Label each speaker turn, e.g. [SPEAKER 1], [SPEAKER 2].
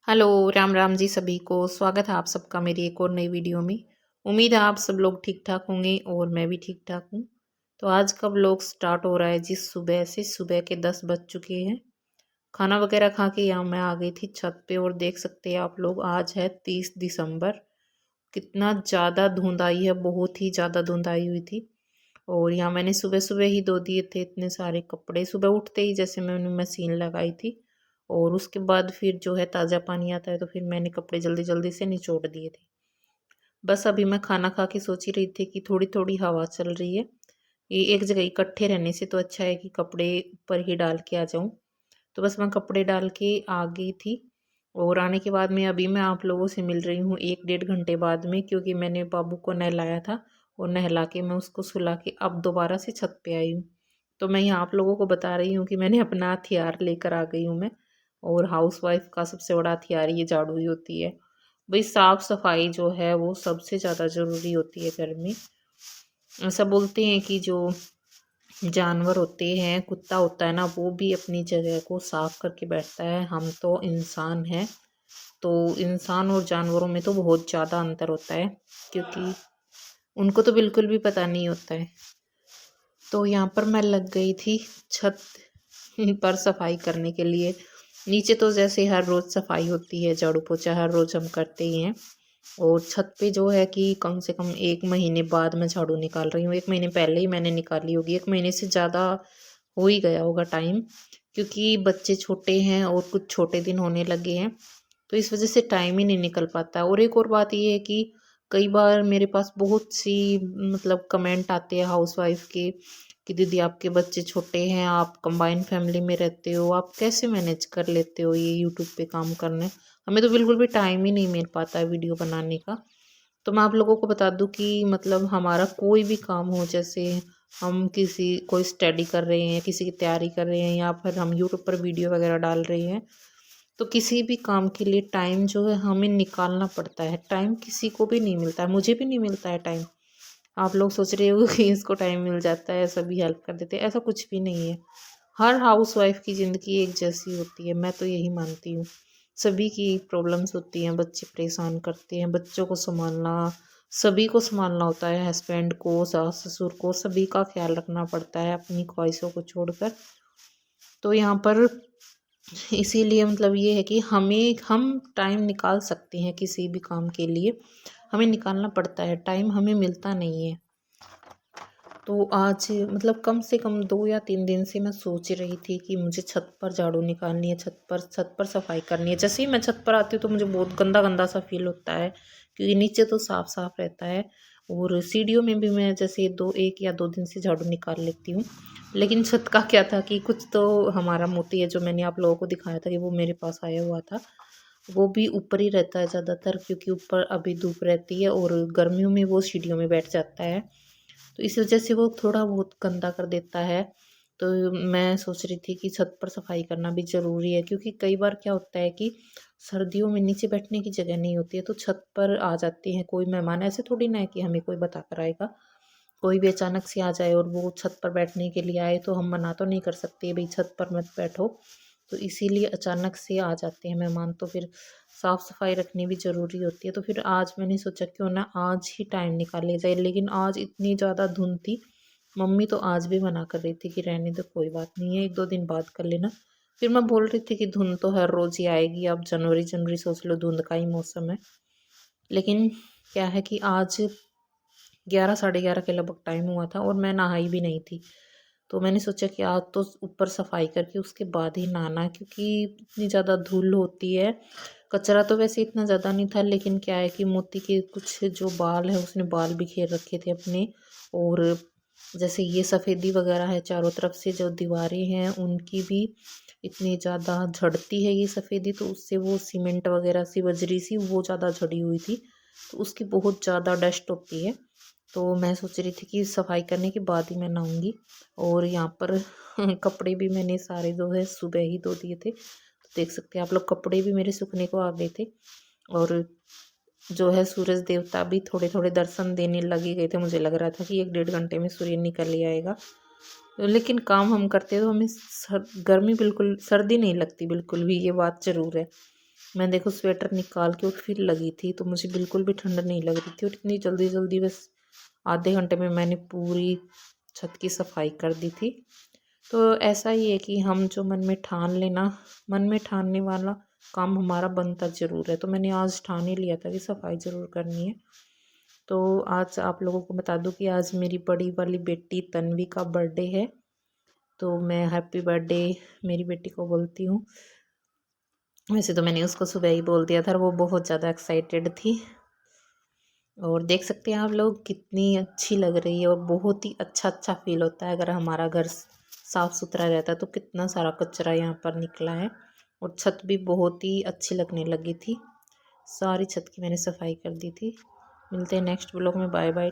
[SPEAKER 1] Hello, Ram Ram ji सभी को। स्वागत है आप सबका मेरी एक और नई वीडियो में। उम्मीद है आप सब लोग ठीक ठाक होंगे और मैं भी ठीक ठाक हूँ। तो आज का व्लॉग स्टार्ट हो रहा है जी सुबह से। सुबह के 10 बज चुके हैं। खाना वगैरह खा के यहाँ मैं आ गई थी छत पे और देख सकते हैं आप लोग, आज है 30 दिसंबर। कितना ज़्यादा धुंध आई है, बहुत ही ज़्यादा धुंध आई हुई थी। और यहाँ मैंने सुबह सुबह ही धो दिए थे इतने सारे कपड़े, सुबह उठते ही जैसे मैंने मशीन लगाई थी। और उसके बाद फिर जो है ताज़ा पानी आता है तो फिर मैंने कपड़े जल्दी जल्दी से निचोड़ दिए थे। बस अभी मैं खाना खा के सोच ही रही थी कि थोड़ी थोड़ी हवा चल रही है, ये एक जगह इकट्ठे रहने से तो अच्छा है कि कपड़े ऊपर ही डाल के आ जाऊं। तो बस मैं कपड़े डाल के आ गई थी। और आने के बाद में अभी मैं आप लोगों से मिल रही हूँ 1 डेढ़ घंटे बाद में, क्योंकि मैंने बाबू को नहलाया था और नहला के मैं उसको सुला के अब दोबारा से छत पे आई हूँ। तो मैं यहाँ आप लोगों को बता रही हूँ कि मैंने अपना हथियार लेकर आ गई हूँ मैं। और हाउस वाइफ का सबसे बड़ा हथियार ये झाड़ू ही होती है। भाई साफ सफाई जो है वो सबसे ज़्यादा ज़रूरी होती है घर में। ऐसा बोलते हैं कि जो जानवर होते हैं, कुत्ता होता है ना, वो भी अपनी जगह को साफ करके बैठता है। हम तो इंसान हैं, तो इंसान और जानवरों में तो बहुत ज़्यादा अंतर होता है, क्योंकि उनको तो बिल्कुल भी पता नहीं होता है। तो यहाँ पर मैं लग गई थी छत पर सफाई करने के लिए। नीचे तो जैसे हर रोज़ सफाई होती है, झाड़ू पोछा हर रोज़ हम करते ही हैं। और छत पे जो है कि कम से कम 1 महीने बाद मैं झाड़ू निकाल रही हूँ। 1 महीने पहले ही मैंने निकाली होगी, 1 महीने से ज़्यादा हो ही गया होगा टाइम, क्योंकि बच्चे छोटे हैं और कुछ छोटे दिन होने लगे हैं, तो इस वजह से टाइम ही नहीं निकल पाता। और एक और बात ये है कि कई बार मेरे पास बहुत सी मतलब कमेंट आते हैं हाउसवाइफ के कि दीदी आपके बच्चे छोटे हैं, आप कंबाइन फैमिली में रहते हो, आप कैसे मैनेज कर लेते हो ये यूट्यूब पे काम करने। हमें तो बिल्कुल भी टाइम ही नहीं मिल पाता है वीडियो बनाने का। तो मैं आप लोगों को बता दूं कि मतलब हमारा कोई भी काम हो, जैसे हम किसी कोई स्टडी कर रहे हैं, किसी की तैयारी कर रहे हैं, या फिर हम यूट्यूब पर वीडियो वगैरह डाल रहे हैं, तो किसी भी काम के लिए टाइम जो है हमें निकालना पड़ता है। टाइम किसी को भी नहीं मिलता है, मुझे भी नहीं मिलता है टाइम। आप लोग सोच रहे हो कि इसको टाइम मिल जाता है, सभी हेल्प कर देते हैं, ऐसा कुछ भी नहीं है। हर हाउस वाइफ की ज़िंदगी एक जैसी होती है, मैं तो यही मानती हूँ। सभी की प्रॉब्लम्स होती हैं, बच्चे परेशान करते हैं, बच्चों को संभालना, सभी को संभालना होता है, हस्बैंड को, सास ससुर को, सभी का ख्याल रखना पड़ता है अपनी ख्वाहिशों को छोड़कर। तो यहाँ पर इसीलिए मतलब ये है कि हम टाइम निकाल सकते हैं किसी भी काम के लिए, हमें निकालना पड़ता है, टाइम हमें मिलता नहीं है। तो आज मतलब कम से कम 2 या 3 दिन से मैं सोच रही थी कि मुझे छत पर झाड़ू निकालनी है, छत पर सफाई करनी है। जैसे ही मैं छत पर आती हूँ तो मुझे बहुत गंदा गंदा सा फील होता है, क्योंकि नीचे तो साफ साफ रहता है। और सीढ़ियों में भी मैं जैसे 1 या 2 दिन से झाड़ू निकाल लेती हूँ। लेकिन छत का क्या था कि कुछ तो हमारा मोती है, जो मैंने आप लोगों को दिखाया था कि वो मेरे पास आया हुआ था, वो भी ऊपर ही रहता है ज़्यादातर, क्योंकि ऊपर अभी धूप रहती है और गर्मियों में वो सीढ़ियों में बैठ जाता है, तो इस वजह से वो थोड़ा बहुत गंदा कर देता है। तो मैं सोच रही थी कि छत पर सफाई करना भी ज़रूरी है, क्योंकि कई बार क्या होता है कि सर्दियों में नीचे बैठने की जगह नहीं होती है, तो छत पर आ जाते हैं कोई मेहमान। ऐसे थोड़ी ना है कि हमें कोई बता कर आएगा, कोई भी अचानक से आ जाए और वो छत पर बैठने के लिए आए तो हम मना तो नहीं कर सकते भाई छत पर मत बैठो। तो इसीलिए अचानक से आ जाते हैं मेहमान, तो फिर साफ़ सफाई रखनी भी ज़रूरी होती है। तो फिर आज मैंने सोचा क्यों ना आज ही टाइम निकाल लिया जाए, लेकिन आज इतनी ज़्यादा धुंध थी, मम्मी तो आज भी मना कर रही थी कि रहने दो, कोई बात नहीं है, 1 2 दिन बाद कर लेना। फिर मैं बोल रही थी कि धुंध तो हर रोज़ ही आएगी, अब जनवरी जनवरी सोच लो, धुंध का ही मौसम है। लेकिन क्या है कि आज 11 साढ़े 11 के लगभग टाइम हुआ था और मैं नहाई भी नहीं थी। तो मैंने सोचा कि आज तो ऊपर सफाई करके उसके बाद ही नहाना है, क्योंकि इतनी ज़्यादा धूल होती है। कचरा तो वैसे इतना ज़्यादा नहीं था, लेकिन क्या है कि मोती के कुछ जो बाल है उसने बाल बिखेर रखे थे अपने। और जैसे ये सफ़ेदी वगैरह है चारों तरफ से, जो दीवारें हैं उनकी भी इतनी ज़्यादा झड़ती है ये सफ़ेदी, तो उससे वो सीमेंट वगैरह सी बजरी सी वो ज़्यादा झड़ी हुई थी, तो उसकी बहुत ज़्यादा डस्ट होती है। तो मैं सोच रही थी कि सफाई करने के बाद ही मैं नहाऊंगी। और यहाँ पर कपड़े भी मैंने सारे जो है सुबह ही धो दिए थे, तो देख सकते हैं आप लोग, कपड़े भी मेरे सूखने को आ गए थे। और जो है सूरज देवता भी थोड़े थोड़े दर्शन देने लगे गए थे, मुझे लग रहा था कि 1 डेढ़ घंटे में सूर्य निकल ही आएगा। लेकिन काम हम करते हैं तो हमें गर्मी बिल्कुल, सर्दी नहीं लगती बिल्कुल भी, ये बात ज़रूर है। मैं देखो स्वेटर निकाल के और फिर लगी थी, तो मुझे बिल्कुल भी ठंड नहीं लग रही थी। और इतनी जल्दी जल्दी बस आधे घंटे में मैंने पूरी छत की सफाई कर दी थी। तो ऐसा ही है कि हम जो मन में ठान लेना, मन में ठानने वाला काम हमारा बनता ज़रूर है। तो मैंने आज ठान ही लिया था कि सफाई ज़रूर करनी है। तो आज आप लोगों को बता दूं कि आज मेरी बड़ी वाली बेटी तन्वी का बर्थडे है। तो मैं हैप्पी बर्थडे मेरी बेटी को बोलती हूँ। वैसे तो मैंने उसको सुबह ही बोल दिया था और वो बहुत ज़्यादा एक्साइटेड थी। और देख सकते हैं आप लोग कितनी अच्छी लग रही है। और बहुत ही अच्छा फील होता है अगर हमारा घर साफ़ सुथरा रहता है। तो कितना सारा कचरा यहाँ पर निकला है। और छत भी बहुत ही अच्छी लगने लगी थी। सारी छत की मैंने सफाई कर दी थी। मिलते हैं नेक्स्ट ब्लॉग में। Bye bye.